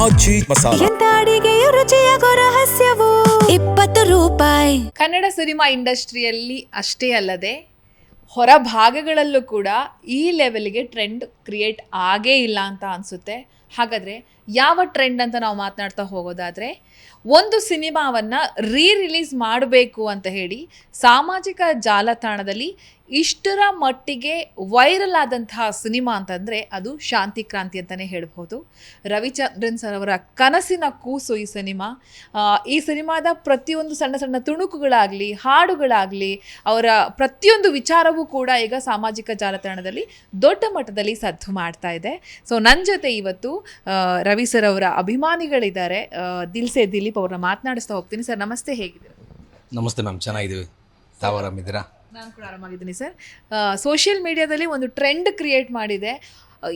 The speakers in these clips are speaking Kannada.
ಆಚಿ ಮಸಾಲ. ಎಂತ ಅಡಿಗೆಯ ರುಚಿಯಾಗೋ ರಹಸ್ಯವು 20 ರೂಪಾಯಿ. ಕನ್ನಡ ಸಿನಿಮಾ ಇಂಡಸ್ಟ್ರಿಯಲ್ಲಿ ಅಷ್ಟೇ ಅಲ್ಲದೆ ಹೊರ ಭಾಗಗಳಲ್ಲೂ ಕೂಡ ಈ ಲೆವೆಲ್ಗೆ ಟ್ರೆಂಡ್ ಕ್ರಿಯೇಟ್ ಆಗೇ ಇಲ್ಲ ಅಂತ ಅನಿಸುತ್ತೆ. ಹಾಗಾದರೆ ಯಾವ ಟ್ರೆಂಡ್ ಅಂತ ನಾವು ಮಾತನಾಡ್ತಾ ಹೋಗೋದಾದರೆ, ಒಂದು ಸಿನಿಮಾವನ್ನು ರಿಲೀಸ್ ಮಾಡಬೇಕು ಅಂತ ಹೇಳಿ ಸಾಮಾಜಿಕ ಜಾಲತಾಣದಲ್ಲಿ ಇಷ್ಟರ ಮಟ್ಟಿಗೆ ವೈರಲ್ ಆದಂತಹ ಸಿನಿಮಾ ಅಂತಂದರೆ ಅದು ಶಾಂತಿ ಕ್ರಾಂತಿ ಅಂತಲೇ ಹೇಳ್ಬೋದು. ರವಿಚಂದ್ರನ್ ಸರ್ ಅವರ ಕನಸಿನ ಕೂಸು ಈ ಸಿನಿಮಾ. ಈ ಸಿನಿಮಾದ ಪ್ರತಿಯೊಂದು ಸಣ್ಣ ಸಣ್ಣ ತುಣುಕುಗಳಾಗಲಿ, ಹಾಡುಗಳಾಗಲಿ, ಅವರ ಪ್ರತಿಯೊಂದು ವಿಚಾರವೂ ಕೂಡ ಈಗ ಸಾಮಾಜಿಕ ಜಾಲತಾಣದಲ್ಲಿ ದೊಡ್ಡ ಮಟ್ಟದಲ್ಲಿ ಸದ್ದು ಮಾಡ್ತಾ ಇದೆ. ಸೊ ನನ್ನ ಜೊತೆ ಇವತ್ತು ರವಿ ಸರ್ ಅವರ ಅಭಿಮಾನಿಗಳಿದ್ದಾರೆ. ದಿಲ್ಸೆ ದಿಲೀಪ್ ಅವ್ರನ್ನ ಮಾತನಾಡಿಸ್ತಾ ಹೋಗ್ತೀನಿ. ಸರ್ ನಮಸ್ತೆ, ಹೇಗಿದ್ದೀರಾ? ನಮಸ್ತೆ ಮ್ಯಾಮ್, ಚೆನ್ನಾಗಿದ್ದೀವಿ. ತಾವು ಆರಾಮಿದ್ದೀರಾ? ನಾನು ಕೂಡ ಆರಾಮಾಗಿದ್ದೀನಿ ಸರ್. ಸೋಷಿಯಲ್ ಮೀಡಿಯಾದಲ್ಲಿ ಒಂದು ಟ್ರೆಂಡ್ ಕ್ರಿಯೇಟ್ ಮಾಡಿದೆ.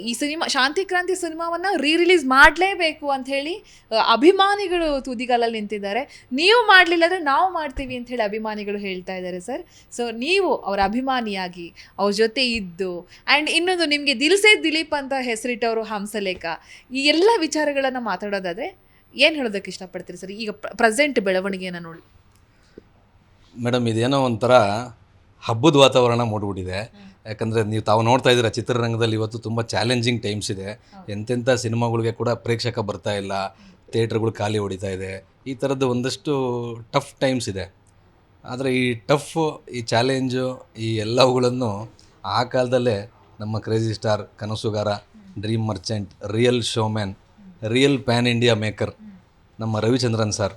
ಈ ಸಿನಿಮಾ ಶಾಂತಿ ಕ್ರಾಂತಿ ಸಿನಿಮಾವನ್ನು ರಿಲೀಸ್ ಮಾಡಲೇಬೇಕು ಅಂಥೇಳಿ ಅಭಿಮಾನಿಗಳು ತುದಿಗಾಲಲ್ಲಿ ನಿಂತಿದ್ದಾರೆ. ನೀವು ಮಾಡಲಿಲ್ಲ ಅಂದರೆ ನಾವು ಮಾಡ್ತೀವಿ ಅಂಥೇಳಿ ಅಭಿಮಾನಿಗಳು ಹೇಳ್ತಾ ಇದ್ದಾರೆ ಸರ್. ಸೊ ನೀವು ಅವರ ಅಭಿಮಾನಿಯಾಗಿ ಅವ್ರ ಜೊತೆ ಇದ್ದು, ಆ್ಯಂಡ್ ಇನ್ನೊಂದು ನಿಮಗೆ ದಿಲ್ಸೆ ದಿಲೀಪ್ ಅಂತ ಹೆಸರಿಟ್ಟವರು ಹಂಸಲೇಖ, ಈ ಎಲ್ಲ ವಿಚಾರಗಳನ್ನು ಮಾತಾಡೋದಾದರೆ ಏನು ಹೇಳೋದಕ್ಕೆ ಇಷ್ಟಪಡ್ತೀರಿ ಸರ್ ಈಗ ಪ್ರೆಸೆಂಟ್ ಬೆಳವಣಿಗೆಯನ್ನು ನೋಡಿ? ಮೇಡಮ್, ಇದೇನೋ ಒಂಥರ ಹಬ್ಬದ ವಾತಾವರಣ ಮೂಡಿಬಿಟ್ಟಿದೆ. ಯಾಕಂದರೆ ತಾವು ನೋಡ್ತಾ ಇದ್ದೀರಾ, ಚಿತ್ರರಂಗದಲ್ಲಿ ಇವತ್ತು ತುಂಬ ಚಾಲೆಂಜಿಂಗ್ ಟೈಮ್ಸ್ ಇದೆ. ಎಂತೆಂಥ ಸಿನಿಮಾಗಳಿಗೆ ಕೂಡ ಪ್ರೇಕ್ಷಕ ಬರ್ತಾ ಇಲ್ಲ, ಥಿಯೇಟ್ರ್ಗಳು ಖಾಲಿ ಹೊಡಿತಾ ಇದೆ. ಈ ಥರದ್ದು ಒಂದಷ್ಟು ಟಫ್ ಟೈಮ್ಸ್ ಇದೆ. ಆದರೆ ಈ ಚಾಲೆಂಜು ಈ ಎಲ್ಲವುಗಳನ್ನು ಆ ಕಾಲದಲ್ಲೇ ನಮ್ಮ ಕ್ರೇಜಿ ಸ್ಟಾರ್, ಕನಸುಗಾರ, dream merchant, real showman, real pan India maker ನಮ್ಮ ರವಿಚಂದ್ರನ್ ಸರ್,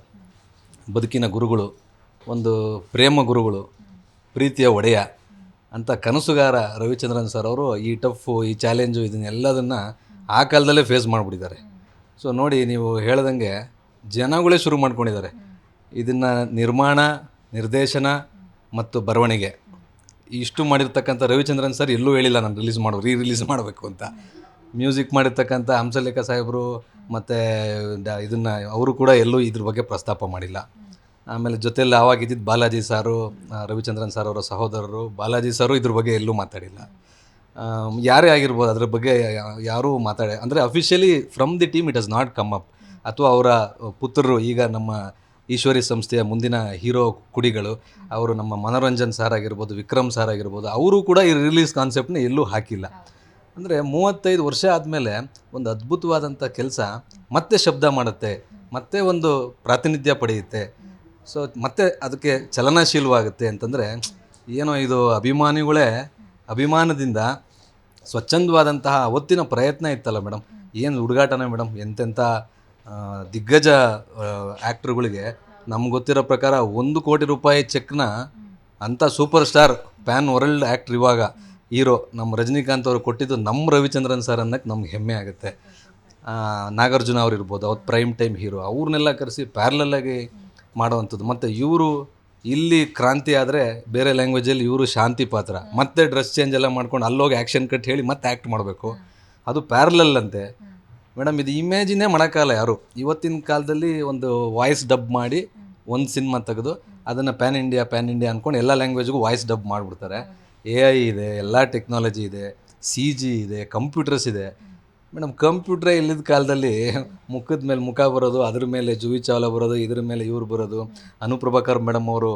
ಬದುಕಿನ ಗುರುಗಳು, ಒಂದು ಪ್ರೇಮ ಗುರುಗಳು, ಪ್ರೀತಿಯ ಒಡೆಯ ಅಂತ ಕನಸುಗಾರ ರವಿಚಂದ್ರನ್ ಸರ್ ಅವರು ಈ ಚಾಲೆಂಜು ಇದನ್ನೆಲ್ಲದನ್ನು ಆ ಕಾಲದಲ್ಲೇ ಫೇಸ್ ಮಾಡಿಬಿಟ್ಟಿದ್ದಾರೆ. ಸೊ ನೋಡಿ, ನೀವು ಹೇಳ್ದಂಗೆ ಜನಗಳೇ ಶುರು ಮಾಡ್ಕೊಂಡಿದ್ದಾರೆ ಇದನ್ನು. ನಿರ್ಮಾಣ, ನಿರ್ದೇಶನ ಮತ್ತು ಬರವಣಿಗೆ ಇಷ್ಟು ಮಾಡಿರ್ತಕ್ಕಂಥ ರವಿಚಂದ್ರನ್ ಸರ್ ಎಲ್ಲೂ ಹೇಳಿಲ್ಲ ನಾನು ರಿಲೀಸ್ ಮಾಡಬೇಕು ಅಂತ. ಮ್ಯೂಸಿಕ್ ಮಾಡಿರ್ತಕ್ಕಂಥ ಹಂಸಲೇಖ ಸಾಹೇಬರು ಮತ್ತು ಇದನ್ನು ಅವರು ಕೂಡ ಎಲ್ಲೂ ಇದ್ರ ಬಗ್ಗೆ ಪ್ರಸ್ತಾಪ ಮಾಡಿಲ್ಲ. ಆಮೇಲೆ ಜೊತೆಯಲ್ಲಿ ಆವಾಗಿದ್ದಿದ್ದು ಬಾಲಾಜಿ ಸಾರು, ರವಿಚಂದ್ರನ್ ಸರ್ ಅವರ ಸಹೋದರರು ಬಾಲಾಜಿ ಸಾರು ಇದ್ರ ಬಗ್ಗೆ ಎಲ್ಲೂ ಮಾತಾಡಿಲ್ಲ. ಯಾರೇ ಆಗಿರ್ಬೋದು ಅದ್ರ ಬಗ್ಗೆ ಯಾರೂ ಅಂದರೆ officially from the team it has not come up. ಅಥವಾ ಅವರ ಪುತ್ರರು, ಈಗ ನಮ್ಮ ಈಶ್ವರಿ ಸಂಸ್ಥೆಯ ಮುಂದಿನ ಹೀರೋ ಕುಡಿಗಳು, ಅವರು ನಮ್ಮ ಮನೋರಂಜನ್ ಸಾರ್ ಆಗಿರ್ಬೋದು, ವಿಕ್ರಮ್ ಸಾರ್ ಆಗಿರ್ಬೋದು, ಅವರು ಕೂಡ ಈ ರಿಲೀಸ್ ಕಾನ್ಸೆಪ್ಟನ್ನ ಎಲ್ಲೂ ಹಾಕಿಲ್ಲ. ಅಂದರೆ 35 ವರ್ಷ ಆದಮೇಲೆ ಒಂದು ಅದ್ಭುತವಾದಂಥ ಕೆಲಸ ಮತ್ತೆ ಶಬ್ದ ಮಾಡುತ್ತೆ, ಮತ್ತೆ ಒಂದು ಪ್ರಾತಿನಿಧ್ಯ ಪಡೆಯುತ್ತೆ. ಸೊ ಮತ್ತೆ ಅದಕ್ಕೆ ಚಲನಶೀಲವಾಗುತ್ತೆ ಅಂತಂದರೆ ಏನೋ ಇದು ಅಭಿಮಾನದಿಂದ ಸ್ವಚ್ಛಂದವಾದಂತಹ ಅವತ್ತಿನ ಪ್ರಯತ್ನ ಇತ್ತಲ್ಲ ಮೇಡಮ್. ಏನು ಹುಡುಗಾಟನೇ ಮೇಡಮ್. ಎಂತೆಂಥ ದಿಗ್ಗಜ ಆ್ಯಕ್ಟ್ರುಗಳಿಗೆ ನಮ್ಗೆ ಗೊತ್ತಿರೋ ಪ್ರಕಾರ 1 ಕೋಟಿ ರೂಪಾಯಿ ಚೆಕ್ನ ಅಂಥ super star PAN world actor, ಇವಾಗ ಹೀರೋ ನಮ್ಮ ರಜನಿಕಾಂತ್ ಅವರು ಕೊಟ್ಟಿದ್ದು ನಮ್ಮ ರವಿಚಂದ್ರನ್ ಸರ್ ಅನ್ನೋಕ್ಕೆ ನಮ್ಗೆ ಹೆಮ್ಮೆ ಆಗುತ್ತೆ. ನಾಗಾರ್ಜುನ ಅವ್ರು ಇರ್ಬೋದು, ಅವ್ರು ಪ್ರೈಮ್ ಟೈಮ್ ಹೀರೋ, ಅವ್ರನ್ನೆಲ್ಲ ಕರೆಸಿ ಪ್ಯಾರಲಲ್ಲಾಗಿ ಮಾಡೋವಂಥದ್ದು. ಮತ್ತು ಇವರು ಇಲ್ಲಿ ಕ್ರಾಂತಿ ಆದರೆ ಬೇರೆ ಲ್ಯಾಂಗ್ವೇಜಲ್ಲಿ ಇವರು ಶಾಂತಿ ಪಾತ್ರ, ಮತ್ತೆ ಡ್ರೆಸ್ ಚೇಂಜ್ ಎಲ್ಲ ಮಾಡ್ಕೊಂಡು ಅಲ್ಲೋಗಿ ಆ್ಯಕ್ಷನ್ ಕಟ್ ಹೇಳಿ ಮತ್ತೆ ಆ್ಯಕ್ಟ್ ಮಾಡಬೇಕು, ಅದು ಪ್ಯಾರಲಲ್ ಅಂತೆ ಮೇಡಮ್. ಇದು ಇಮ್ಯಾಜಿನೇ ಮಾಡೋಕ್ಕಾಗಲ್ಲ ಯಾರು. ಇವತ್ತಿನ ಕಾಲದಲ್ಲಿ ಒಂದು ವಾಯ್ಸ್ ಡಬ್ ಮಾಡಿ ಒಂದು ಸಿನಿಮಾ ತೆಗೆದು ಅದನ್ನು ಪ್ಯಾನ್ ಇಂಡಿಯಾ ಅಂದ್ಕೊಂಡು ಎಲ್ಲ ಲ್ಯಾಂಗ್ವೇಜ್ಗೂ ವಾಯ್ಸ್ ಡಬ್ ಮಾಡಿಬಿಡ್ತಾರೆ. AI ಇದೆ, ಎಲ್ಲ ಟೆಕ್ನಾಲಜಿ ಇದೆ, CG ಇದೆ, ಕಂಪ್ಯೂಟರ್ಸ್ ಇದೆ ಮೇಡಮ್. ಕಂಪ್ಯೂಟ್ರೇ ಇಲ್ಲದ ಕಾಲದಲ್ಲಿ ಮುಖದ ಮೇಲೆ ಮುಖ ಬರೋದು, ಅದ್ರ ಮೇಲೆ ಜೂಹಿ ಚಾವ್ಲಾ ಬರೋದು, ಇದ್ರ ಮೇಲೆ ಇವ್ರು ಬರೋದು, ಅನುಪ್ರಭಾಕರ್ ಮೇಡಮ್ ಅವರು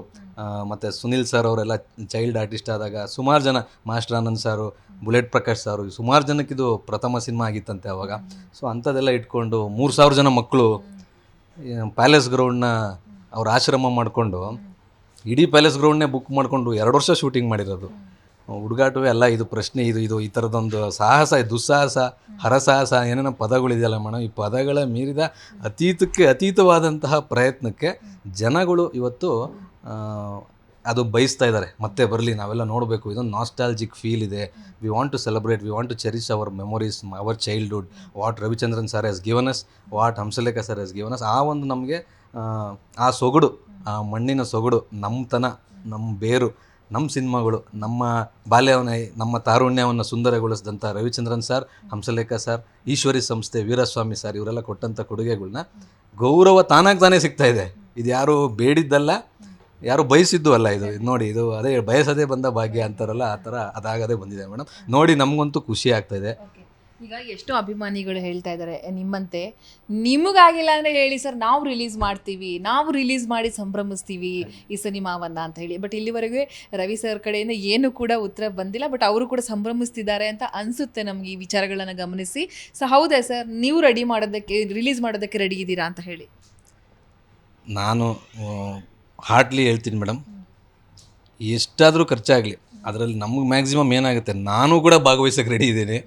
ಮತ್ತು ಸುನಿಲ್ ಸರ್ ಅವರೆಲ್ಲ ಚೈಲ್ಡ್ ಆರ್ಟಿಸ್ಟ್ ಆದಾಗ ಸುಮಾರು ಜನ, ಮಾಸ್ಟರ್ ಆನಂದ್ ಸಾರು, ಬುಲೆಟ್ ಪ್ರಕಾಶ್ ಸಾರು, ಸುಮಾರು ಜನಕ್ಕಿದು ಪ್ರಥಮ ಸಿನಿಮಾ ಆಗಿತ್ತಂತೆ ಅವಾಗ. ಸೊ ಅಂಥದ್ದೆಲ್ಲ ಇಟ್ಕೊಂಡು 3000 ಜನ ಮಕ್ಕಳು ಪ್ಯಾಲೇಸ್ ಗ್ರೌಂಡ್ನ ಅವ್ರ ಆಶ್ರಮ ಮಾಡಿಕೊಂಡು ಇಡೀ ಪ್ಯಾಲೇಸ್ ಗ್ರೌಂಡ್ನೇ ಬುಕ್ ಮಾಡಿಕೊಂಡು 2 ವರ್ಷ ಶೂಟಿಂಗ್ ಮಾಡಿರೋದು. ಹುಡುಗಾಟವೇ ಅಲ್ಲ ಇದು ಪ್ರಶ್ನೆ. ಇದು ಈ ಥರದೊಂದು ಸಾಹಸ, ದುಸ್ಸಾಹಸ, ಹರಸಾಹಸ, ಏನೇನೋ ಪದಗಳಿದೆಯಲ್ಲ ಮೇಡಮ್. ಈ ಪದಗಳ ಮೀರಿದ ಅತೀತವಾದಂತಹ ಪ್ರಯತ್ನಕ್ಕೆ ಜನಗಳು ಇವತ್ತು ಅದು ಬಯಸ್ತಾ ಇದ್ದಾರೆ. ಮತ್ತೆ ಬರಲಿ, ನಾವೆಲ್ಲ ನೋಡಬೇಕು, ಇದೊಂದು ನಾಸ್ಟಾಲಜಿಕ್ ಫೀಲ್ ಇದೆ. We want to celebrate, we want to cherish our memories, our childhood, what Ravichandran sir has given us, what Hamsalekha sir has given us. ಆ ಒಂದು ನಮಗೆ ಆ ಸೊಗಡು, ಆ ಮಣ್ಣಿನ ಸೊಗಡು, ನಮ್ಮತನ, ನಮ್ಮ ಬೇರು, ನಮ್ಮ ಸಿನಿಮಾಗಳು, ನಮ್ಮ ಬಾಲ್ಯವನ್ನು, ನಮ್ಮ ತಾರುಣ್ಯವನ್ನು ಸುಂದರಗೊಳಿಸಿದಂಥ ರವಿಚಂದ್ರನ್ ಸರ್, ಹಂಸಲೇಖ ಸರ್, ಈಶ್ವರಿ ಸಂಸ್ಥೆ, ವೀರಸ್ವಾಮಿ ಸರ್, ಇವರೆಲ್ಲ ಕೊಟ್ಟಂಥ ಕೊಡುಗೆಗಳನ್ನ ಗೌರವ ತಾನೇ ಸಿಗ್ತಾ ಇದೆ. ಇದು ಯಾರು ಬೇಡಿದ್ದಲ್ಲ, ಯಾರು ಬಯಸಿದ್ದು ಅಲ್ಲ. ಇದು ನೋಡಿ, ಇದು ಅದೇ ಬಯಸದೇ ಬಂದ ಭಾಗ್ಯ ಅಂತಾರಲ್ಲ, ಆ ಥರ ಅದಾಗದೇ ಬಂದಿದೆ ಮೇಡಮ್. ನೋಡಿ ನಮಗಂತೂ ಖುಷಿ ಆಗ್ತಾಯಿದೆ. ಈಗ ಎಷ್ಟೋ ಅಭಿಮಾನಿಗಳು ಹೇಳ್ತಾ ಇದ್ದಾರೆ ನಿಮ್ಮಂತೆ, ನಿಮಗಾಗಿಲ್ಲ ಅಂದರೆ ಹೇಳಿ ಸರ್, ನಾವು ರಿಲೀಸ್ ಮಾಡಿ ಸಂಭ್ರಮಿಸ್ತೀವಿ ಈ ಸಿನಿಮಾವನ್ನು ಅಂತ ಹೇಳಿ. ಬಟ್ ಇಲ್ಲಿವರೆಗೆ ರವಿ ಸರ್ ಕಡೆಯಿಂದ ಏನು ಕೂಡ ಉತ್ತರ ಬಂದಿಲ್ಲ. ಬಟ್ ಅವರು ಕೂಡ ಸಂಭ್ರಮಿಸ್ತಿದ್ದಾರೆ ಅಂತ ಅನಿಸುತ್ತೆ ನಮಗೆ ಈ ವಿಚಾರಗಳನ್ನು ಗಮನಿಸಿ. ಸೊ ಹೌದಾ ಸರ್, ನೀವು ರಿಲೀಸ್ ಮಾಡೋದಕ್ಕೆ ರೆಡಿ ಇದ್ದೀರಾ ಅಂತ ಹೇಳಿ? ನಾನು ಹಾರ್ಡ್ಲಿ ಹೇಳ್ತೀನಿ ಮೇಡಮ್, ಎಷ್ಟಾದರೂ ಖರ್ಚಾಗಲಿ ಅದರಲ್ಲಿ ನಮಗೆ ಮ್ಯಾಕ್ಸಿಮಮ್ ಏನಾಗುತ್ತೆ, ನಾನು ಕೂಡ ಭಾಗವಹಿಸೋಕ್ಕೆ ರೆಡಿ ಇದ್ದೀನಿ.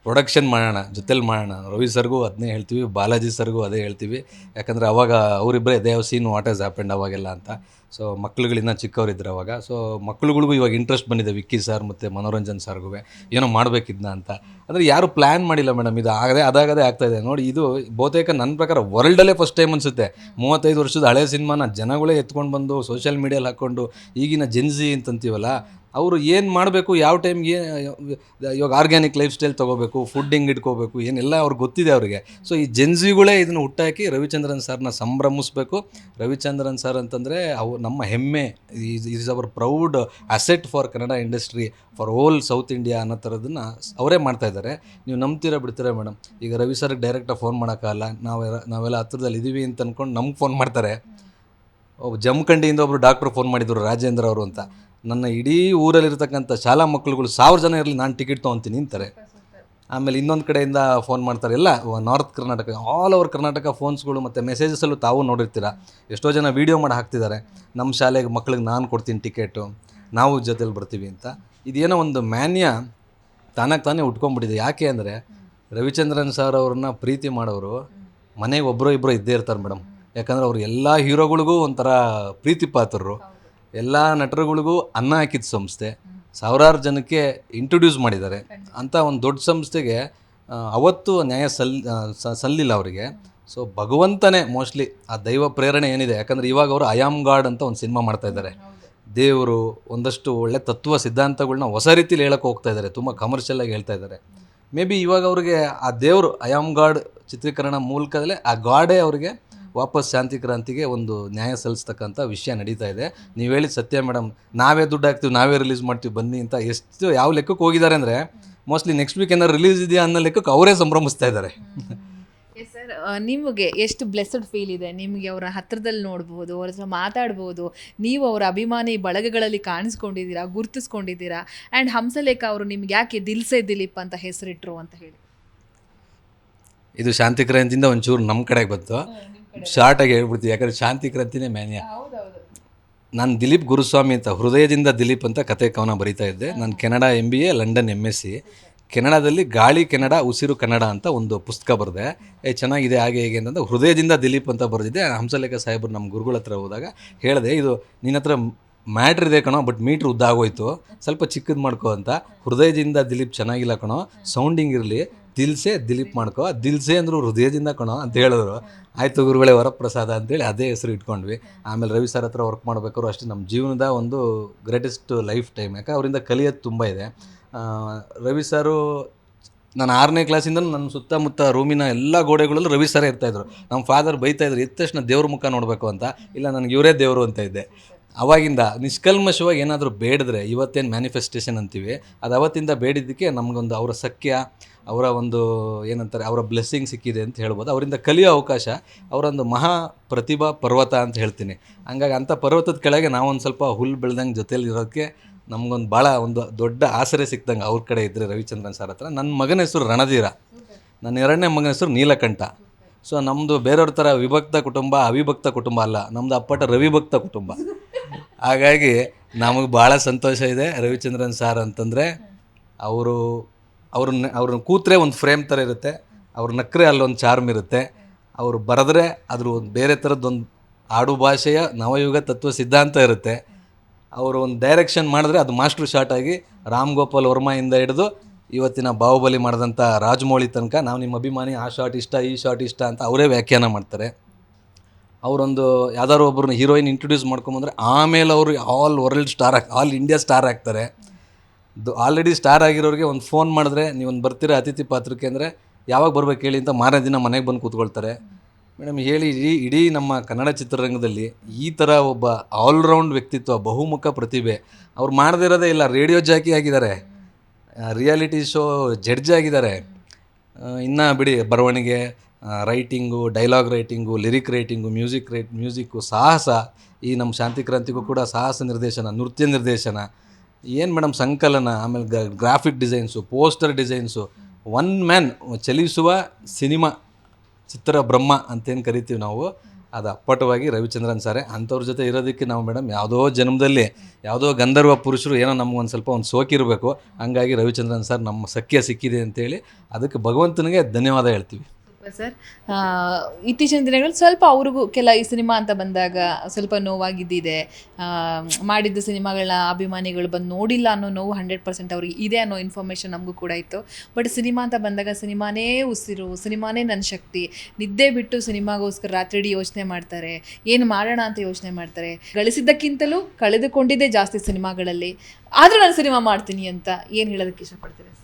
ಪ್ರೊಡಕ್ಷನ್ ಮಾಡೋಣ, ಜೊತೆಲಿ ಮಾಡೋಣ. ರವಿ ಸರ್ಗೂ ಅದನ್ನೇ ಹೇಳ್ತೀವಿ, ಬಾಲಾಜಿ ಸರ್ಗೂ ಅದೇ ಹೇಳ್ತೀವಿ. ಯಾಕಂದರೆ ಅವಾಗ ಅವರಿಬ್ಬರೇ they have seen what has happened ಅವಾಗೆಲ್ಲ ಅಂತ. ಸೊ ಮಕ್ಳುಗಳಿನ್ನ ಚಿಕ್ಕವರಿದ್ದರು ಅವಾಗ. ಸೊ ಮಕ್ಳುಗಳಿಗೂ ಇವಾಗ ಇಂಟ್ರೆಸ್ಟ್ ಬಂದಿದೆ, ವಿಕ್ಕಿ ಸರ್ ಮತ್ತು ಮನೋರಂಜನ್ ಸರ್ಗೂ ಏನೋ ಮಾಡಬೇಕಿದ್ನ ಅಂತ. ಅಂದರೆ ಯಾರು ಪ್ಲ್ಯಾನ್ ಮಾಡಿಲ್ಲ ಮೇಡಮ್, ಇದು ಅದಾಗದೇ ಆಗ್ತಾಯಿದೆ ನೋಡಿ. ಇದು ಬಹುತೇಕ ನನ್ನ ಪ್ರಕಾರ ವರ್ಲ್ಡಲ್ಲೇ ಫಸ್ಟ್ ಟೈಮ್ ಅನಿಸುತ್ತೆ. 35 ವರ್ಷದ ಹಳೆ ಸಿನಿಮಾನ ಜನಗಳೇ ಎತ್ಕೊಂಡು ಬಂದು ಸೋಷಿಯಲ್ ಮೀಡಿಯಲ್ಲಿ ಹಾಕ್ಕೊಂಡು, ಈಗಿನ ಜೆನ್ಸಿ ಅಂತಂತೀವಲ್ಲ, ಅವರು ಏನು ಮಾಡಬೇಕು, ಯಾವ ಟೈಮ್ಗೆ ಇವಾಗ ಆರ್ಗ್ಯಾನಿಕ್ ಲೈಫ್ ಸ್ಟೈಲ್ ತೊಗೋಬೇಕು, ಫುಡ್ ಹಿಂಗೆ ಇಟ್ಕೋಬೇಕು, ಏನೆಲ್ಲ ಅವ್ರಿಗೆ ಗೊತ್ತಿದೆ ಅವರಿಗೆ. ಸೊ ಈ ಜೆನ್ಸಿಗಳೇ ಇದನ್ನು ಹುಟ್ಟಾಕಿ ರವಿಚಂದ್ರನ್ ಸರ್ನ ಸಂಭ್ರಮಿಸ್ಬೇಕು. ರವಿಚಂದ್ರನ್ ಸರ್ ಅಂತಂದರೆ ನಮ್ಮ ಹೆಮ್ಮೆ, is our proud asset for Kannada industry, for hole south India ಅನ್ನೋ ಥರದನ್ನು ಅವರೇ ಮಾಡ್ತಾಯಿದ್ದಾರೆ. ನೀವು ನಂಬ್ತೀರಾ ಬಿಡ್ತೀರಾ ಮೇಡಮ್? ಈಗ ರವಿ ಸರ್ಗೆ ಡೈರೆಕ್ಟಾಗಿ ಫೋನ್ ಮಾಡೋಕ್ಕಾಗಲ್ಲ, ನಾವೆಲ್ಲ ಹತ್ರದಲ್ಲಿ ಇದ್ದೀವಿ ಅಂತ ಅಂದ್ಕೊಂಡು ನಮ್ಗೆ ಫೋನ್ ಮಾಡ್ತಾರೆ. ಜಮಖಂಡಿಯಿಂದ ಒಬ್ಬರು ಡಾಕ್ಟ್ರು ಫೋನ್ ಮಾಡಿದರು, ರಾಜೇಂದ್ರ ಅವರು ಅಂತ. ನನ್ನ ಇಡೀ ಊರಲ್ಲಿರ್ತಕ್ಕಂಥ ಶಾಲಾ ಮಕ್ಕಳುಗಳು 1000 ಜನ ಇರಲಿ, ನಾನು ಟಿಕೆಟ್ ತೊಗೊತೀನಿ ಅಂತಾರೆ. ಆಮೇಲೆ ಇನ್ನೊಂದು ಕಡೆಯಿಂದ ಫೋನ್ ಮಾಡ್ತಾರೆ, ಎಲ್ಲ north Karnataka, all over Karnataka ಫೋನ್ಸ್ಗಳು ಮತ್ತು ಮೆಸೇಜಸಲ್ಲೂ ತಾವು ನೋಡಿರ್ತೀರ. ಎಷ್ಟೋ ಜನ ವೀಡಿಯೋ ಮಾಡಿ ಹಾಕ್ತಿದ್ದಾರೆ, ನಮ್ಮ ಶಾಲೆಗೆ ಮಕ್ಳಿಗೆ ನಾನು ಕೊಡ್ತೀನಿ ಟಿಕೆಟು, ನಾವು ಜೊತೆಲಿ ಬರ್ತೀವಿ ಅಂತ. ಇದೇನೋ ಒಂದು ಮ್ಯಾನ್ಯ ತಾನೇ ಉಟ್ಕೊಂಡ್ಬಿಟ್ಟಿದೆ. ಯಾಕೆ ಅಂದರೆ ರವಿಚಂದ್ರನ್ ಸರ್ ಅವ್ರನ್ನ ಪ್ರೀತಿ ಮಾಡೋರು ಮನೆಗೆ ಒಬ್ಬರು ಇಬ್ಬರು ಇದ್ದೇ ಇರ್ತಾರೆ ಮೇಡಮ್. ಯಾಕಂದರೆ ಅವ್ರು ಎಲ್ಲ ಹೀರೋಗಳಿಗೂ ಒಂಥರ ಪ್ರೀತಿ ಪಾತ್ರರು, ಎಲ್ಲ ನಟರುಗಳಿಗೂ ಅನ್ನ ಹಾಕಿದ ಸಂಸ್ಥೆ, ಸಾವಿರಾರು ಜನಕ್ಕೆ ಇಂಟ್ರೊಡ್ಯೂಸ್ ಮಾಡಿದ್ದಾರೆ ಅಂತ ಒಂದು ದೊಡ್ಡ ಸಂಸ್ಥೆಗೆ ಅವತ್ತು ನ್ಯಾಯ ಸಲ್ಲಿಲ್ಲ ಅವರಿಗೆ. ಸೊ ಭಗವಂತನೇ ಮೋಸ್ಟ್ಲಿ ಆ ದೈವ ಪ್ರೇರಣೆ ಏನಿದೆ. ಯಾಕಂದರೆ ಇವಾಗ ಅವರು ಐ ಆಮ್ ಗಾಡ್ ಅಂತ ಒಂದು ಸಿನಿಮಾ ಮಾಡ್ತಾಯಿದ್ದಾರೆ. ದೇವರು ಒಂದಷ್ಟು ಒಳ್ಳೆ ತತ್ವ ಸಿದ್ಧಾಂತಗಳನ್ನ ಹೊಸ ರೀತಿಲಿ ಹೇಳೋಕ್ಕೆ ಹೋಗ್ತಾ ಇದ್ದಾರೆ, ತುಂಬ ಕಮರ್ಷಿಯಲಾಗಿ ಹೇಳ್ತಾ ಇದ್ದಾರೆ. ಮೇ ಬಿ ಇವಾಗ ಅವ್ರಿಗೆ ಆ ದೇವರು ಐ ಆಮ್ ಗಾಡ್ ಚಿತ್ರೀಕರಣ ಮೂಲಕದಲ್ಲೇ ಆ ಗಾಡೇ ಅವರಿಗೆ ವಾಪಸ್ ಶಾಂತಿ ಕ್ರಾಂತಿಗೆ ಒಂದು ನ್ಯಾಯ ಸಲ್ಲಿಸ್ತಕ್ಕಂಥ ವಿಷಯ ನಡೀತಾ ಇದೆ. ನೀವು ಹೇಳಿದ ಸತ್ಯ ಮೇಡಮ್, ನಾವೇ ದುಡ್ಡು ಹಾಕ್ತೀವಿ, ನಾವೇ ರಿಲೀಸ್ ಮಾಡ್ತೀವಿ ಬನ್ನಿ ಅಂತ ಎಷ್ಟು ಯಾವ ಲೆಕ್ಕಕ್ಕೆ ಹೋಗಿದ್ದಾರೆ ಅಂದರೆ, ಮೋಸ್ಟ್ಲಿ ನೆಕ್ಸ್ಟ್ ವೀಕ್ ಏನಾದ್ರು ರಿಲೀಸ್ ಇದೆಯಾ ಅನ್ನೋ ಲೆಕ್ಕಕ್ಕೆ ಅವರೇ ಸಂಭ್ರಮಿಸ್ತಾ ಇದ್ದಾರೆ. ಸರ್, ನಿಮಗೆ ಎಷ್ಟು ಬ್ಲೆಸ್ಡ್ ಫೀಲ್ ಇದೆ? ನಿಮಗೆ ಅವರ ಹತ್ರದಲ್ಲಿ ನೋಡ್ಬೋದು, ಅವ್ರ ಹತ್ರ ಮಾತಾಡ್ಬೋದು, ನೀವು ಅವರ ಅಭಿಮಾನಿ ಬಳಗಗಳಲ್ಲಿ ಕಾಣಿಸ್ಕೊಂಡಿದ್ದೀರಾ, ಗುರುತಿಸ್ಕೊಂಡಿದ್ದೀರಾ. ಆ್ಯಂಡ್ ಹಂಸಲೇಖ ಅವರು ನಿಮ್ಗೆ ಯಾಕೆ ದಿಲ್ ಸೆ ದಿಲೀಪ್ ಅಂತ ಹೆಸರಿಟ್ರು ಅಂತ ಹೇಳಿ? ಇದು ಶಾಂತಿ ಕ್ರಾಂತಿಯಿಂದ ಒಂಚೂರು ನಮ್ಮ ಕಡೆಗೆ ಬಂತು. ಶಾರ್ಟಾಗಿ ಹೇಳ್ಬಿಡ್ತೀವಿ, ಯಾಕಂದರೆ ಶಾಂತಿ ಕ್ರಾಂತಿನೇ ಮ್ಯಾನ್ಯ. ನಾನು ದಿಲೀಪ್ ಗುರುಸ್ವಾಮಿ ಅಂತ, ಹೃದಯದಿಂದ ದಿಲೀಪ್ ಅಂತ ಕತೆ ಕವನ ಬರೀತಾ ಇದ್ದೆ. ನಾನು ಕೆನಡಾ MBA, ಲಂಡನ್ MSc. ಕೆನಡಾದಲ್ಲಿ ಗಾಳಿ ಕೆನಡ ಉಸಿರು ಕನ್ನಡ ಅಂತ ಒಂದು ಪುಸ್ತಕ ಬರೆದೆ. ಚೆನ್ನಾಗಿದೆ ಹಾಗೆ ಹೇಗೆ ಅಂತಂದ್ರೆ ಹೃದಯದಿಂದ ದಿಲೀಪ್ ಅಂತ ಬರೆದಿದ್ದೆ. ಹಂಸಲೇಖ ಸಾಹೇಬರು ನಮ್ಮ ಗುರುಗಳ ಹತ್ರ ಹೋದಾಗ ಹೇಳಿದೆ, ಇದು ನಿನ್ನ ಹತ್ರ ಮ್ಯಾಟ್ರ್ ಇದೆ ಕಣೋ, ಬಟ್ ಮೀಟ್ರ್ ಉದ್ದಾಗೋಯ್ತು, ಸ್ವಲ್ಪ ಚಿಕ್ಕದು ಮಾಡ್ಕೋ ಅಂತ. ಹೃದಯದಿಂದ ದಿಲೀಪ್ ಚೆನ್ನಾಗಿಲ್ಲ ಕಣೋ, ಸೌಂಡಿಂಗ್ ಇರಲಿ, ದಿಲ್ಸೆ ದಿಲೀಪ್ ಮಾಡ್ಕೋ. ದಿಲ್ಸೆ ಅಂದರು ಹೃದಯದಿಂದ ಕಣೋ ಅಂತ ಹೇಳಿದ್ರು. ಆಯಿತು ಗುರುಗಳೇ, ವರಪ್ರಸಾದ ಅಂತೇಳಿ ಅದೇ ಹೆಸರು ಇಟ್ಕೊಂಡ್ವಿ. ಆಮೇಲೆ ರವಿ ಸರ್ ಹತ್ರ ವರ್ಕ್ ಮಾಡ್ಬೇಕಾದ್ರು ಅಷ್ಟೇ ನಮ್ಮ ಜೀವನದ ಒಂದು ಗ್ರೇಟೆಸ್ಟ್ ಲೈಫ್ ಟೈಮ್. ಯಾಕೆ ಅವರಿಂದ ಕಲಿಯೋದು ತುಂಬ ಇದೆ. ರವಿ ಸರು, ನಾನು 6ನೇ ಕ್ಲಾಸಿಂದ ನನ್ನ ಸುತ್ತಮುತ್ತ ರೂಮಿನ ಎಲ್ಲ ಗೋಡೆಗಳಲ್ಲೂ ರವಿ ಸರೇ ಇರ್ತಾಯಿದ್ರು. ನಮ್ಮ ಫಾದರ್ ಬೈತಾಯಿದ್ರು, ಎದ್ದ ತಕ್ಷಣ ದೇವ್ರ ಮುಖ ನೋಡಬೇಕು ಅಂತ. ಇಲ್ಲ, ನನಗೆ ಇವರೇ ದೇವರು ಅಂತ ಇದ್ದೆ. ಅವಾಗಿಂದ ನಿಷ್ಕಲ್ಮಶವಾಗಿ ಏನಾದರೂ ಬೇಡಿದ್ರೆ, ಇವತ್ತೇನು ಮ್ಯಾನಿಫೆಸ್ಟೇಷನ್ ಅಂತೀವಿ, ಅದು ಅವತ್ತಿಂದ ಬೇಡಿದ್ದಕ್ಕೆ ನಮಗೊಂದು ಅವರ ಸಖ್ಯ, ಅವರ ಒಂದು ಏನಂತಾರೆ, ಅವರ ಬ್ಲೆಸ್ಸಿಂಗ್ ಸಿಕ್ಕಿದೆ ಅಂತ ಹೇಳ್ಬೋದು. ಅವರಿಂದ ಕಲಿಯೋ ಅವಕಾಶ, ಅವರೊಂದು ಮಹಾ ಪ್ರತಿಭಾ ಪರ್ವತ ಅಂತ ಹೇಳ್ತೀನಿ. ಹಂಗಾಗಿ ಅಂಥ ಪರ್ವತದ ಕೆಳಗೆ ನಾವೊಂದು ಸ್ವಲ್ಪ ಹುಲ್ಲು ಬೆಳೆದಂಗೆ ಜೊತೇಲಿ ಇರೋದಕ್ಕೆ ನಮಗೊಂದು ಭಾಳ ಒಂದು ದೊಡ್ಡ ಆಸರೆ ಸಿಕ್ದಂಗೆ ಅವ್ರ ಕಡೆ ಇದ್ದರೆ ರವಿಚಂದ್ರನ್ ಸರ್ ಹತ್ರ. ನನ್ನ ಮಗನ ಹೆಸರು ರಣಧೀರ, ನನ್ನ 2ನೇ ಮಗನ ಹೆಸರು ನೀಲಕಂಠ. ಸೊ ನಮ್ಮದು ಬೇರೆಯವ್ರ ಥರ ವಿಭಕ್ತ ಕುಟುಂಬ, ಅವಿಭಕ್ತ ಕುಟುಂಬ ಅಲ್ಲ, ನಮ್ಮದು ಅಪ್ಪಟ ರವಿಭಕ್ತ ಕುಟುಂಬ. ಹಾಗಾಗಿ ನಮಗೆ ಭಾಳ ಸಂತೋಷ ಇದೆ. ರವಿಚಂದ್ರನ್ ಸಾರ್ ಅಂತಂದರೆ ಅವ್ರನ್ನ ಕೂತ್ರೆ ಒಂದು ಫ್ರೇಮ್ ಥರ ಇರುತ್ತೆ, ಅವ್ರ ನಕ್ಕರೆ ಅಲ್ಲೊಂದು ಚಾರ್ಮ್ ಇರುತ್ತೆ, ಅವರು ಬರೆದ್ರೆ ಅದ್ರ ಒಂದು ಬೇರೆ ಥರದ್ದೊಂದು ಆಡು ಭಾಷೆಯ ನವಯುಗ ತತ್ವ ಸಿದ್ಧಾಂತ ಇರುತ್ತೆ. ಅವರು ಒಂದು ಡೈರೆಕ್ಷನ್ ಮಾಡಿದ್ರೆ ಅದು ಮಾಸ್ಟ್ರು ಶಾಟ್ ಆಗಿ ರಾಮ್ ಗೋಪಾಲ್ ವರ್ಮಾಯಿಂದ ಹಿಡಿದು ಇವತ್ತಿನ ಬಾಹುಬಲಿ ಮಾಡಿದಂಥ ರಾಜಮೌಳಿ ತನಕ ನಾವು ನಿಮ್ಮ ಅಭಿಮಾನಿ, ಆ ಶಾಟ್ ಇಷ್ಟ, ಈ ಶಾಟ್ ಇಷ್ಟ ಅಂತ ಅವರೇ ವ್ಯಾಖ್ಯಾನ ಮಾಡ್ತಾರೆ. ಅವರೊಂದು ಯಾವ್ದಾದ್ರು ಒಬ್ಬರನ್ನ ಹೀರೋಯಿನ್ ಇಂಟ್ರೊಡ್ಯೂಸ್ ಮಾಡ್ಕೊಂಬಂದ್ರೆ ಆಮೇಲೆ ಅವರು ಆಲ್ ಇಂಡಿಯಾ ಸ್ಟಾರ್ ಆಗ್ತಾರೆ. ಆಲ್ರೆಡಿ ಸ್ಟಾರ್ ಆಗಿರೋರಿಗೆ ಒಂದು ಫೋನ್ ಮಾಡಿದ್ರೆ, ನೀವೊಂದು ಬರ್ತೀರಾ ಅತಿಥಿ ಪಾತ್ರಕ್ಕೆ ಅಂದರೆ, ಯಾವಾಗ ಬರ್ಬೇಕು ಹೇಳಿ ಅಂತ ಮಾರನೇ ದಿನ ಮನೆಗೆ ಬಂದು ಕೂತ್ಕೊಳ್ತಾರೆ. ಮೇಡಮ್ ಹೇಳಿ, ಇಡೀ ನಮ್ಮ ಕನ್ನಡ ಚಿತ್ರರಂಗದಲ್ಲಿ ಈ ಥರ ಒಬ್ಬ ಆಲ್ರೌಂಡ್ ವ್ಯಕ್ತಿತ್ವ, ಬಹುಮುಖ ಪ್ರತಿಭೆ, ಅವ್ರು ಮಾಡದೇ ಇರೋದೇ ಇಲ್ಲ. ರೇಡಿಯೋ ಜಾಕಿ ಆಗಿದ್ದಾರೆ, ರಿಯಾಲಿಟಿ ಶೋ ಜಡ್ಜ್ ಆಗಿದ್ದಾರೆ, ಇನ್ನು ಬಿಡಿ ಬರವಣಿಗೆ, writing, dialogue writing, lyric writing, music, ಸಾಹಸ, ಈ ನಮ್ಮ ಶಾಂತಿ ಕ್ರಾಂತಿಗೂ ಕೂಡ ಸಾಹಸ ನಿರ್ದೇಶನ, ನೃತ್ಯ ನಿರ್ದೇಶನ, ಏನು ಮೇಡಮ್ ಸಂಕಲನ, ಆಮೇಲೆ graphic designs, poster designs, one man ಚಲಿಸುವ ಸಿನಿಮಾ ಚಿತ್ರ ಬ್ರಹ್ಮ ಅಂತೇನು ಕರಿತೀವಿ ನಾವು, ಅದು ಅಪ್ಪಟವಾಗಿ ರವಿಚಂದ್ರನ್ ಸಾರೇ. ಅಂಥವ್ರ ಜೊತೆ ಇರೋದಕ್ಕೆ ನಾವು ಮೇಡಮ್ ಯಾವುದೋ ಜನ್ಮದಲ್ಲಿ ಯಾವುದೋ ಗಂಧರ್ವ ಪುರುಷರು ಏನೋ ನಮ್ಗೊಂದು ಸ್ವಲ್ಪ ಒಂದು ಸೋಕಿರಬೇಕು, ಹಂಗಾಗಿ ರವಿಚಂದ್ರನ್ ಸರ್ ನಮ್ಮ ಸಖ್ಯ ಸಿಕ್ಕಿದೆ ಅಂತೇಳಿ ಅದಕ್ಕೆ ಭಗವಂತನಿಗೆ ಧನ್ಯವಾದ ಹೇಳ್ತೀವಿ. ಸರ್, ಇತ್ತೀಚಿನ ದಿನಗಳಲ್ಲಿ ಸ್ವಲ್ಪ ಅವ್ರಿಗೂ ಈ ಸಿನಿಮಾ ಅಂತ ಬಂದಾಗ ಸ್ವಲ್ಪ ನೋವಾಗಿದ್ದಿದೆ. ಮಾಡಿದ್ದ ಸಿನಿಮಾಗಳನ್ನ ಅಭಿಮಾನಿಗಳು ಬಂದು ನೋಡಿಲ್ಲ ಅನ್ನೋ ನೋವು 100% ಅವ್ರಿಗೆ ಇದೆ ಅನ್ನೋ ಇನ್ಫಾರ್ಮೇಷನ್ ನಮಗೂ ಕೂಡ ಇತ್ತು. ಬಟ್ ಸಿನಿಮಾ ಅಂತ ಬಂದಾಗ ಸಿನಿಮಾನೇ ಉಸಿರು, ಸಿನಿಮಾನೇ ನನ್ನ ಶಕ್ತಿ, ನಿದ್ದೆ ಬಿಟ್ಟು ಸಿನಿಮಾಗೋಸ್ಕರ ರಾತ್ರಿ ಯೋಚನೆ ಮಾಡ್ತಾರೆ, ಏನು ಮಾಡೋಣ ಅಂತ ಯೋಚನೆ ಮಾಡ್ತಾರೆ. ಗಳಿಸಿದ್ದಕ್ಕಿಂತಲೂ ಕಳೆದುಕೊಂಡಿದ್ದೇ ಜಾಸ್ತಿ ಸಿನಿಮಾಗಳಲ್ಲಿ. ಆದರೂ ನಾನು ಸಿನಿಮಾ ಮಾಡ್ತೀನಿ ಅಂತ ಏನು ಹೇಳೋದಕ್ಕೆ ಇಷ್ಟಪಡ್ತೀರಿ ಸರ್?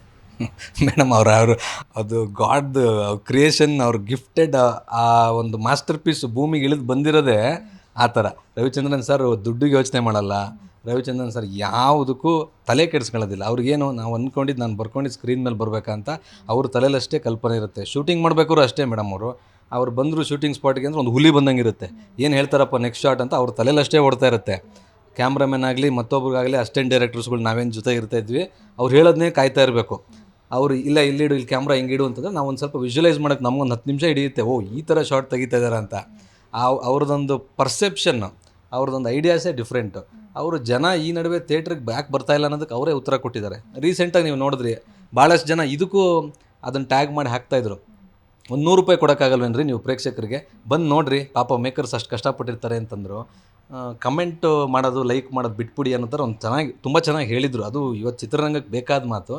ಮೇಡಮ್ ಅವರು ಅದು ಗಾಡ್ ಕ್ರಿಯೇಷನ್, ಅವ್ರು ಗಿಫ್ಟೆಡ್ ಆ ಒಂದು ಮಾಸ್ಟರ್ ಪೀಸ್ ಭೂಮಿಗೆ ಇಳಿದು ಬಂದಿರೋದೇ ಆ ಥರ. ರವಿಚಂದ್ರನ್ ಸರ್ ದುಡ್ಡಿಗೆ ಯೋಚನೆ ಮಾಡಲ್ಲ, ರವಿಚಂದ್ರನ್ ಸರ್ ಯಾವುದಕ್ಕೂ ತಲೆ ಕೆಡಿಸ್ಕೊಳ್ಳೋದಿಲ್ಲ. ಅವ್ರಿಗೇನು ನಾವು ಅಂದ್ಕೊಂಡಿದ್ದು, ನಾನು ಬರ್ಕೊಂಡಿದ್ದು ಸ್ಕ್ರೀನ್ ಮೇಲೆ ಬರಬೇಕಂತ ಅವ್ರ ತಲೆಯಲ್ಲಷ್ಟೇ ಕಲ್ಪನೆ ಇರುತ್ತೆ. ಶೂಟಿಂಗ್ ಮಾಡಬೇಕಾದ್ರು ಅಷ್ಟೇ ಮೇಡಮ್, ಅವ್ರು ಬಂದರು ಶೂಟಿಂಗ್ ಸ್ಪಾಟ್ಗೆ ಅಂದರೆ ಒಂದು ಹುಲಿ ಬಂದಂಗೆ ಇರುತ್ತೆ, ಏನು ಹೇಳ್ತಾರಪ್ಪ ನೆಕ್ಸ್ಟ್ ಶಾಟ್ ಅಂತ ಅವ್ರ ತಲೆಯಲ್ಲಷ್ಟೇ ಓಡ್ತಾ ಇರುತ್ತೆ. ಕ್ಯಾಮ್ರಾಮನ್ ಆಗಲಿ ಮತ್ತೊಬ್ರಿಗಾಗಲಿ ಅಸಿಸ್ಟೆಂಟ್ ಡೈರೆಕ್ಟರ್ಸ್ಗಳು ನಾವೇನು ಜೊತೆ ಇರ್ತಾಯಿದ್ವಿ, ಅವ್ರು ಹೇಳೋದನ್ನೇ ಕಾಯ್ತಾ ಇರಬೇಕು. ಅವರು ಇಲ್ಲ ಇಲ್ಲಿಡು, ಇಲ್ಲಿ ಕ್ಯಾಮ್ರಾ ಹಿಂಗಿಡು ಅಂತಂದ್ರೆ ನಾವು ಒಂದು ಸ್ವಲ್ಪ ವಿಜುವಲೈಸ್ ಮಾಡೋಕ್ಕೆ ನಮಗೊಂದು 10 ನಿಮಿಷ ಹಿಡಿಯುತ್ತೆ. ಓ ಈ ಥರ ಶಾರ್ಟ್ ತೆಗಿತಾ ಇದ್ದಾರೆ ಅಂತ. ಅವ್ರದ್ದೊಂದು ಪರ್ಸೆಪ್ಷನ್, ಅವ್ರದ್ದೊಂದು ಐಡಿಯಾಸೇ ಡಿಫ್ರೆಂಟು. ಅವರು ಜನ ಈ ನಡುವೆ ಥಿಯೇಟ್ರಿಗೆ ಬ್ಯಾಕ್ ಬರ್ತಾಯಿಲ್ಲ ಅನ್ನೋದಕ್ಕೆ ಅವರೇ ಉತ್ತರ ಕೊಟ್ಟಿದ್ದಾರೆ. ರೀಸೆಂಟಾಗಿ ನೀವು ನೋಡಿದ್ರಿ, ಭಾಳಷ್ಟು ಜನ ಇದಕ್ಕೂ ಅದನ್ನು ಟ್ಯಾಗ್ ಮಾಡಿ ಹಾಕ್ತಾಯಿದ್ರು. ಒಂದು ₹100 ಕೊಡೋಕ್ಕಾಗಲ್ವೇನ್ರಿ ನೀವು ಪ್ರೇಕ್ಷಕರಿಗೆ, ಬಂದು ನೋಡಿರಿ, ಪಾಪ ಮೇಕರ್ಸ್ ಅಷ್ಟು ಕಷ್ಟಪಟ್ಟಿರ್ತಾರೆ ಅಂತಂದರು. ಕಮೆಂಟು ಮಾಡೋದು, ಲೈಕ್ ಮಾಡೋದು ಬಿಟ್ಬಿಡಿ ಅನ್ನೋ ಥರ ಒಂದು ತುಂಬ ಚೆನ್ನಾಗಿ ಹೇಳಿದರು. ಅದು ಇವತ್ತು ಚಿತ್ರರಂಗಕ್ಕೆ ಬೇಕಾದ ಮಾತು.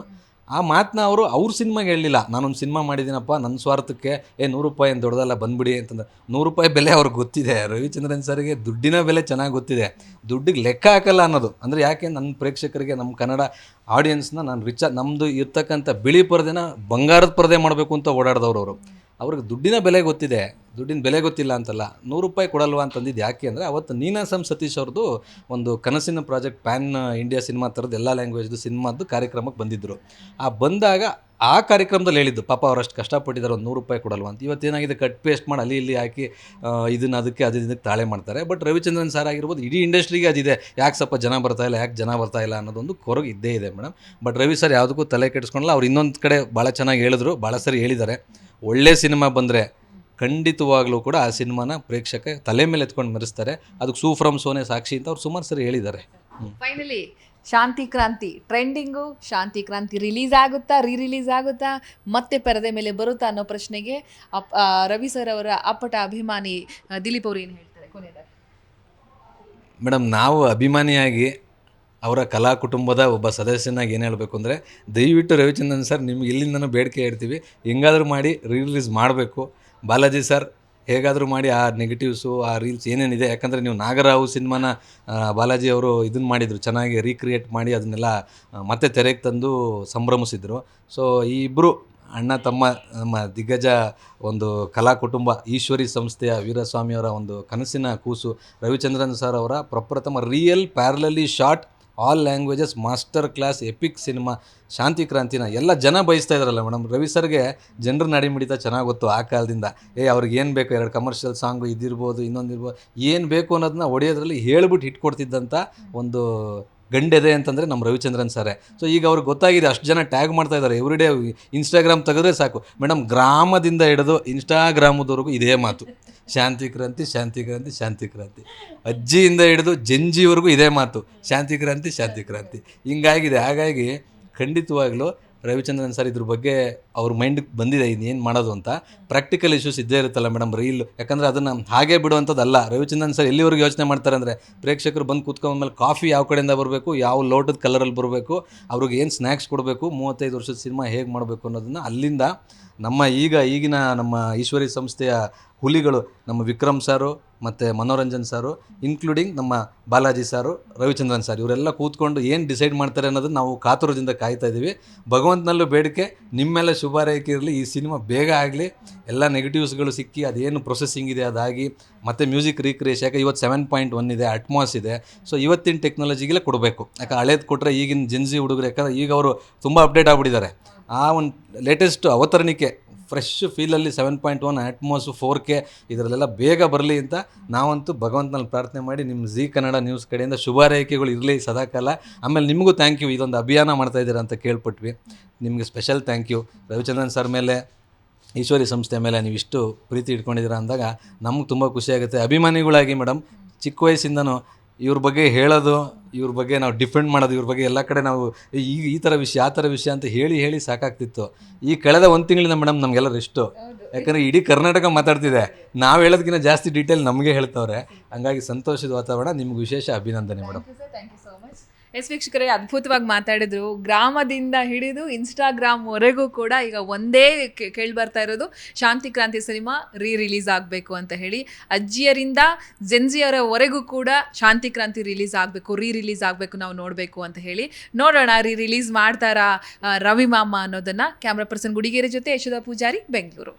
ಆ ಮಾತನ್ನ ಅವ್ರ ಸಿನಿಮಾಗೆ ಹೇಳಲಿಲ್ಲ. ನಾನೊಂದು ಸಿನಿಮಾ ಮಾಡಿದ್ದೀನಪ್ಪ ನನ್ನ ಸ್ವಾರ್ಥಕ್ಕೆ, ₹100 ಏನು ದೊಡ್ಡದಲ್ಲ ಬಂದುಬಿಡಿ ಅಂತಂದ್ರೆ. ₹100 ಬೆಲೆ ಅವ್ರಿಗೆ ಗೊತ್ತಿದೆ. ರವಿಚಂದ್ರನ್ ಸರ್ಗೆ ದುಡ್ಡಿನ ಬೆಲೆ ಚೆನ್ನಾಗಿ ಗೊತ್ತಿದೆ, ದುಡ್ಡಿಗೆ ಲೆಕ್ಕ ಹಾಕಲ್ಲ ಅನ್ನೋದು. ಅಂದರೆ ಯಾಕೆ ನನ್ನ ಪ್ರೇಕ್ಷಕರಿಗೆ, ನಮ್ಮ ಕನ್ನಡ ಆಡಿಯನ್ಸ್ನ ನಾನು ನಮ್ಮದು ಇರ್ತಕ್ಕಂಥ ಬಿಳಿ ಪರದೆನ ಬಂಗಾರದ ಪರದೆ ಮಾಡಬೇಕು ಅಂತ ಓಡಾಡಿದವ್ರು ಅವರು. ಅವ್ರಿಗೆ ದುಡ್ಡಿನ ಬೆಲೆ ಗೊತ್ತಿದೆ, ದುಡ್ಡಿನ ಬೆಲೆ ಗೊತ್ತಿಲ್ಲ ಅಂತಲ್ಲ. ₹100 ಕೊಡಲ್ವಾ ಅಂತಂದಿದ್ದು ಯಾಕೆ ಅಂದರೆ, ಅವತ್ತು ನೀನಾಸಂ ಸತೀಶ್ ಅವ್ರದ್ದು ಒಂದು ಕನಸಿನ ಪ್ರಾಜೆಕ್ಟ್ ಪ್ಯಾನ್ ಇಂಡಿಯಾ ಸಿನಿಮಾ ಥರದ್ದು ಎಲ್ಲ ಲ್ಯಾಂಗ್ವೇಜ್ದು ಸಿನಿಮಾದ್ದು ಕಾರ್ಯಕ್ರಮಕ್ಕೆ ಬಂದಿದ್ದರು. ಬಂದಾಗ ಆ ಕಾರ್ಯಕ್ರಮದಲ್ಲಿ ಹೇಳಿದ್ದು, ಪಾಪ ಅವರಷ್ಟು ಕಷ್ಟಪಟ್ಟಿದ್ದಾರೆ, ಒಂದು ₹100 ಕೊಡಲ್ವಾ ಅಂತ. ಇವತ್ತೇನಾಗಿದೆ, ಕಟ್ ಪೇಸ್ಟ್ ಮಾಡಿ ಅಲ್ಲಿ ಇಲ್ಲಿ ಹಾಕಿ ಇದನ್ನು ಅದಕ್ಕೆ ತಾಳೆ ಮಾಡ್ತಾರೆ. ಬಟ್ ರವಿಚಂದ್ರನ್ ಸರ್ ಆಗಿರ್ಬೋದು, ಇಡೀ ಇಂಡಸ್ಟ್ರಿಗೆ ಅದಿದೆ, ಯಾಕೆ ಸ್ವಲ್ಪ ಜನ ಬರ್ತಾಯಿಲ್ಲ ಅನ್ನೋದೊಂದು ಕೊರಗು ಇದ್ದೇ ಇದೆ ಮೇಡಮ್. ಬಟ್ ರವಿ ಸರ್ ಯಾವುದಕ್ಕೂ ತಲೆ ಕೆಡಿಸ್ಕೊಳ್ಳಲ್ಲ. ಅವ್ರು ಇನ್ನೊಂದು ಕಡೆ ಭಾಳ ಚೆನ್ನಾಗಿ ಹೇಳಿದ್ರು, ಭಾಳ ಸರಿ ಹೇಳಿದ್ದಾರೆ. ಒಳ್ಳೆ ಸಿನಿಮಾ ಬಂದರೆ ಖಂಡಿತವಾಗ್ಲೂ ಕೂಡ ಆ ಸಿನಿಮಾನ ಪ್ರೇಕ್ಷಕ ತಲೆ ಮೇಲೆ ಎತ್ಕೊಂಡು ಮೆರೆಸ್ತಾರೆ. ಅದಕ್ಕೆ ಸೂಫ್ರಮ್ ಸೋನೆ ಸಾಕ್ಷಿ ಅಂತ ಅವ್ರು ಸುಮಾರು ಸರಿ ಹೇಳಿದ್ದಾರೆ. ಫೈನಲಿ ಶಾಂತಿ ಕ್ರಾಂತಿ ಟ್ರೆಂಡಿಂಗು, ಶಾಂತಿ ಕ್ರಾಂತಿ ರಿಲೀಸ್ ಆಗುತ್ತಾ, ರಿಲೀಸ್ ಆಗುತ್ತಾ, ಮತ್ತೆ ಪರದೆ ಮೇಲೆ ಬರುತ್ತಾ ಅನ್ನೋ ಪ್ರಶ್ನೆಗೆ ರವಿ ಸರ್ ಅವರ ಅಪ್ಪಟ ಅಭಿಮಾನಿ ದಿಲೀಪ್ ಅವರು ಏನು ಹೇಳ್ತಾರೆ ಕೊನೆಯದಾಗಿ? ಮೇಡಮ್, ನಾವು ಅಭಿಮಾನಿಯಾಗಿ ಅವರ ಕಲಾ ಕುಟುಂಬದ ಒಬ್ಬ ಸದಸ್ಯನಾಗಿ ಏನು ಹೇಳಬೇಕು ಅಂದರೆ, ದಯವಿಟ್ಟು ರವಿಚಂದ್ರನ್ ಸರ್ ನಿಮ್ಗೆ ಇಲ್ಲಿಂದನೂ ಬೇಡಿಕೆ ಇಡ್ತೀವಿ, ಹೆಂಗಾದರೂ ಮಾಡಿ ರಿಲೀಸ್ ಮಾಡಬೇಕು. ಬಾಲಾಜಿ ಸರ್ ಹೇಗಾದರೂ ಮಾಡಿ ಆ ನೆಗೆಟಿವ್ಸು, ಆ ರೀಲ್ಸ್ ಏನೇನಿದೆ, ಯಾಕಂದರೆ ನೀವು ನಾಗರಾವು ಸಿನಿಮಾನ ಬಾಲಾಜಿ ಅವರು ಇದನ್ನು ಮಾಡಿದರು, ಚೆನ್ನಾಗಿ ರೀಕ್ರಿಯೇಟ್ ಮಾಡಿ ಅದನ್ನೆಲ್ಲ ಮತ್ತೆ ತೆರೆಗೆ ತಂದು ಸಂಭ್ರಮಿಸಿದರು. ಸೊ ಈ ಇಬ್ಬರು ಅಣ್ಣ ತಮ್ಮ, ನಮ್ಮ ದಿಗ್ಗಜ ಒಂದು ಕಲಾ ಕುಟುಂಬ, ಈಶ್ವರಿ ಸಂಸ್ಥೆಯ ವೀರಸ್ವಾಮಿಯವರ ಒಂದು ಕನಸಿನ ಕೂಸು ರವಿಚಂದ್ರನ್ ಸರ್ ಅವರ ಪ್ರಪ್ರಥಮ real parallelly short all languages master class epic cinema Shanti ಕ್ರಾಂತಿನ ಎಲ್ಲ ಜನ ಬಯಸ್ತಾ ಇದ್ದಾರಲ್ಲ ಮೇಡಮ್. ರವಿ ಸರ್ಗೆ ಜನರ ನಾಡಿ ಮಿಡಿತ ಚೆನ್ನಾಗಿ ಗೊತ್ತು ಆ ಕಾಲದಿಂದ. ಅವ್ರಿಗೆ ಏನು ಬೇಕು, 2 ಕಮರ್ಷಿಯಲ್ ಸಾಂಗು ಇದಿರ್ಬೋದು, ಇನ್ನೊಂದಿರ್ಬೋದು, ಏನು ಬೇಕು ಅನ್ನೋದನ್ನ ಹೊಡೆಯೋದ್ರಲ್ಲಿ ಹೇಳ್ಬಿಟ್ಟು ಹಿಟ್ ಕೊಡ್ತಿದ್ದಂಥ ಒಂದು ಗಂಡೆದೆ ಅಂತಂದರೆ ನಮ್ಮ ರವಿಚಂದ್ರನ್ ಸರೇ. ಸೊ ಈಗ ಅವ್ರಿಗೆ ಗೊತ್ತಾಗಿದೆ, ಅಷ್ಟು ಜನ ಟ್ಯಾಗ್ ಮಾಡ್ತಾ ಇದ್ದಾರೆ. ಎವ್ರಿಡೇ ಇನ್ಸ್ಟಾಗ್ರಾಮ್ ತೆಗೆದ್ರೆ ಸಾಕು ಮೇಡಮ್, ಗ್ರಾಮದಿಂದ ಹಿಡಿದು ಇನ್ಸ್ಟಾಗ್ರಾಮದವರೆಗೂ ಇದೇ ಮಾತು, ಶಾಂತಿ ಕ್ರಾಂತಿ, ಶಾಂತಿ ಕ್ರಾಂತಿ, ಶಾಂತಿ ಕ್ರಾಂತಿ. ಅಜ್ಜಿಯಿಂದ ಹಿಡಿದು ಜಂಜಿವರೆಗೂ ಇದೇ ಮಾತು, ಶಾಂತಿ ಕ್ರಾಂತಿ, ಶಾಂತಿ ಕ್ರಾಂತಿ. ಹಿಂಗಾಗಿದೆ. ಹಾಗಾಗಿ ಖಂಡಿತವಾಗ್ಲೂ ರವಿಚಂದ್ರನ್ ಸರ್ ಇದ್ರ ಬಗ್ಗೆ ಅವ್ರ ಮೈಂಡಿಗೆ ಬಂದಿದೆ ಇನ್ನೇನು ಮಾಡೋದು ಅಂತ. ಪ್ರಾಕ್ಟಿಕಲ್ ಇಶ್ಯೂಸ್ ಇದ್ದೇ ಇರುತ್ತಲ್ಲ ಮೇಡಮ್, ರೀಲ್, ಯಾಕಂದರೆ ಅದನ್ನು ಹಾಗೆ ಬಿಡುವಂಥದ್ದಲ್ಲ. ರವಿಚಂದ್ರನ್ ಸರ್ ಎಲ್ಲಿವರೆಗೂ ಯೋಚನೆ ಮಾಡ್ತಾರೆ ಅಂದರೆ, ಪ್ರೇಕ್ಷಕರು ಬಂದು ಕೂತ್ಕೊಂಡ್ಮೇಲೆ ಕಾಫಿ ಯಾವ ಕಡೆಯಿಂದ ಬರಬೇಕು, ಯಾವ ಲೋಟದ ಕಲರಲ್ಲಿ ಬರಬೇಕು, ಅವ್ರಿಗೆ ಏನು ಸ್ನ್ಯಾಕ್ಸ್ ಕೊಡಬೇಕು, 35 ವರ್ಷದ ಸಿನಿಮಾ ಹೇಗೆ ಮಾಡಬೇಕು ಅನ್ನೋದನ್ನು ಅಲ್ಲಿಂದ ಈಗಿನ ನಮ್ಮ ಈಶ್ವರಿ ಸಂಸ್ಥೆಯ ಹುಲಿಗಳು ನಮ್ಮ ವಿಕ್ರಮ್ ಸಾರು ಮತ್ತು ಮನೋರಂಜನ್ ಸಾರು, ಇನ್ಕ್ಲೂಡಿಂಗ್ ನಮ್ಮ ಬಾಲಾಜಿ ಸಾರು, ರವಿಚಂದ್ರನ್ ಸರ್, ಇವರೆಲ್ಲ ಕೂತ್ಕೊಂಡು ಏನು ಡಿಸೈಡ್ ಮಾಡ್ತಾರೆ ಅನ್ನೋದನ್ನು ನಾವು ಕಾತುರದಿಂದ ಕಾಯ್ತಾ ಇದ್ದೀವಿ. ಭಗವಂತನಲ್ಲೂ ಬೇಡಿಕೆ, ನಿಮ್ಮೆಲ್ಲ ಶುಭಾರೈಕೆ ಇರಲಿ, ಈ ಸಿನಿಮಾ ಬೇಗ ಆಗಲಿ, ಎಲ್ಲ ನೆಗೆಟಿವ್ಸ್ಗಳು ಸಿಕ್ಕಿ ಅದೇನು ಪ್ರೊಸೆಸಿಂಗ್ ಇದೆ ಅದಾಗಿ, ಮತ್ತು ಮ್ಯೂಸಿಕ್ ರೀಕ್ರಿಯೇಷನ್, ಯಾಕೆ ಇವತ್ತು 7.1 ಇದೆ, ಅಟ್ಮಾಸ್ ಇದೆ. ಸೊ ಇವತ್ತಿನ ಟೆಕ್ನಾಲಜಿಗೆಲ್ಲ ಕೊಡಬೇಕು. ಯಾಕೆ ಹಳೇದು ಕೊಟ್ಟರೆ ಈಗಿನ ಜೆನ್ಸಿ ಹುಡುಗರು, ಯಾಕಂದರೆ ಈಗ ಅವರು ತುಂಬ ಅಪ್ಡೇಟ್ ಆಗಿಬಿಟ್ಟಿದ್ದಾರೆ. ಆ ಒಂದು ಲೇಟೆಸ್ಟ್ ಅವತರಣಿಕೆ ಫ್ರೆಶ್ ಫೀಲಲ್ಲಿ 7.1 ಅಟ್ಮೋಸ್ 4K ಇದರಲ್ಲೆಲ್ಲ ಬೇಗ ಬರಲಿ ಅಂತ ನಾವಂತೂ ಭಗವಂತನಲ್ಲಿ ಪ್ರಾರ್ಥನೆ ಮಾಡಿ ನಿಮ್ಮ ಜೀ ಕನ್ನಡ ನ್ಯೂಸ್ ಕಡೆಯಿಂದ ಶುಭಾರೈಕೆಗಳು ಇರಲಿ ಸದಾಕಾಲ. ಆಮೇಲೆ ನಿಮಗೂ ಥ್ಯಾಂಕ್ ಯು, ಇದೊಂದು ಅಭಿಯಾನ ಮಾಡ್ತಾಯಿದ್ದೀರಾ ಅಂತ ಕೇಳ್ಪಟ್ವಿ. ನಿಮಗೆ special thank you. Ravichandran sir ಮೇಲೆ, ಈಶ್ವರಿ ಸಂಸ್ಥೆ ಮೇಲೆ ನೀವು ಇಷ್ಟು ಪ್ರೀತಿ ಇಟ್ಕೊಂಡಿದ್ದೀರಾ ಅಂದಾಗ ನಮ್ಗೆ ತುಂಬ ಖುಷಿಯಾಗುತ್ತೆ. ಅಭಿಮಾನಿಗಳಾಗಿ ಮೇಡಮ್ ಚಿಕ್ಕ ವಯಸ್ಸಿಂದನೂ ಇವ್ರ ಬಗ್ಗೆ ಹೇಳೋದು, ಇವ್ರ ಬಗ್ಗೆ ನಾವು ಡಿಫೆಂಡ್ ಮಾಡೋದು, ಇವ್ರ ಬಗ್ಗೆ ಎಲ್ಲ ಕಡೆ ನಾವು ಈ ಥರ ವಿಷಯ ಆ ಥರ ವಿಷಯ ಅಂತ ಹೇಳಿ ಸಾಕಾಗ್ತಿತ್ತು. ಈ ಕಳೆದ 1 ತಿಂಗಳಿಂದ ಮೇಡಮ್ ನಮಗೆಲ್ಲ ರೆಸ್ಟು. ಯಾಕಂದರೆ ಇಡೀ ಕರ್ನಾಟಕ ಮಾತಾಡ್ತಿದೆ, ನಾವು ಹೇಳೋದಕ್ಕಿಂತ ಜಾಸ್ತಿ ಡೀಟೇಲ್ ನಮಗೆ ಹೇಳ್ತವ್ರೆ. ಹಂಗಾಗಿ ಸಂತೋಷದ ವಾತಾವರಣ. ನಿಮ್ಗೆ ವಿಶೇಷ ಅಭಿನಂದನೆ ಮೇಡಮ್. ಎಸ್ ವೀಕ್ಷಕರೇ, ಅದ್ಭುತವಾಗಿ ಮಾತಾಡಿದ್ರು. ಗ್ರಾಮದಿಂದ ಹಿಡಿದು ಇನ್ಸ್ಟಾಗ್ರಾಮ್ವರೆಗೂ ಕೂಡ ಈಗ ಒಂದೇ ಕೇಳಿ ಬರ್ತಾ ಇರೋದು ಶಾಂತಿ ಕ್ರಾಂತಿ ಸಿನಿಮಾ ರಿಲೀಸ್ ಆಗಬೇಕು ಅಂತ ಹೇಳಿ. ಅಜ್ಜಿಯರಿಂದ ಜೆನ್ಜಿಯರವರೆಗೂ ಕೂಡ ಶಾಂತಿ ಕ್ರಾಂತಿ ರಿಲೀಸ್ ಆಗಬೇಕು, ರಿಲೀಸ್ ಆಗಬೇಕು, ನಾವು ನೋಡಬೇಕು ಅಂತ ಹೇಳಿ. ನೋಡೋಣ ರಿಲೀಸ್ ಮಾಡ್ತಾರಾ ರವಿ ಮಾಮ ಅನ್ನೋದನ್ನು. ಕ್ಯಾಮ್ರಾ ಪರ್ಸನ್ ಗುಡಿಗೇರಿ ಜೊತೆ ಯಶೋಧ ಪೂಜಾರಿ, ಬೆಂಗಳೂರು.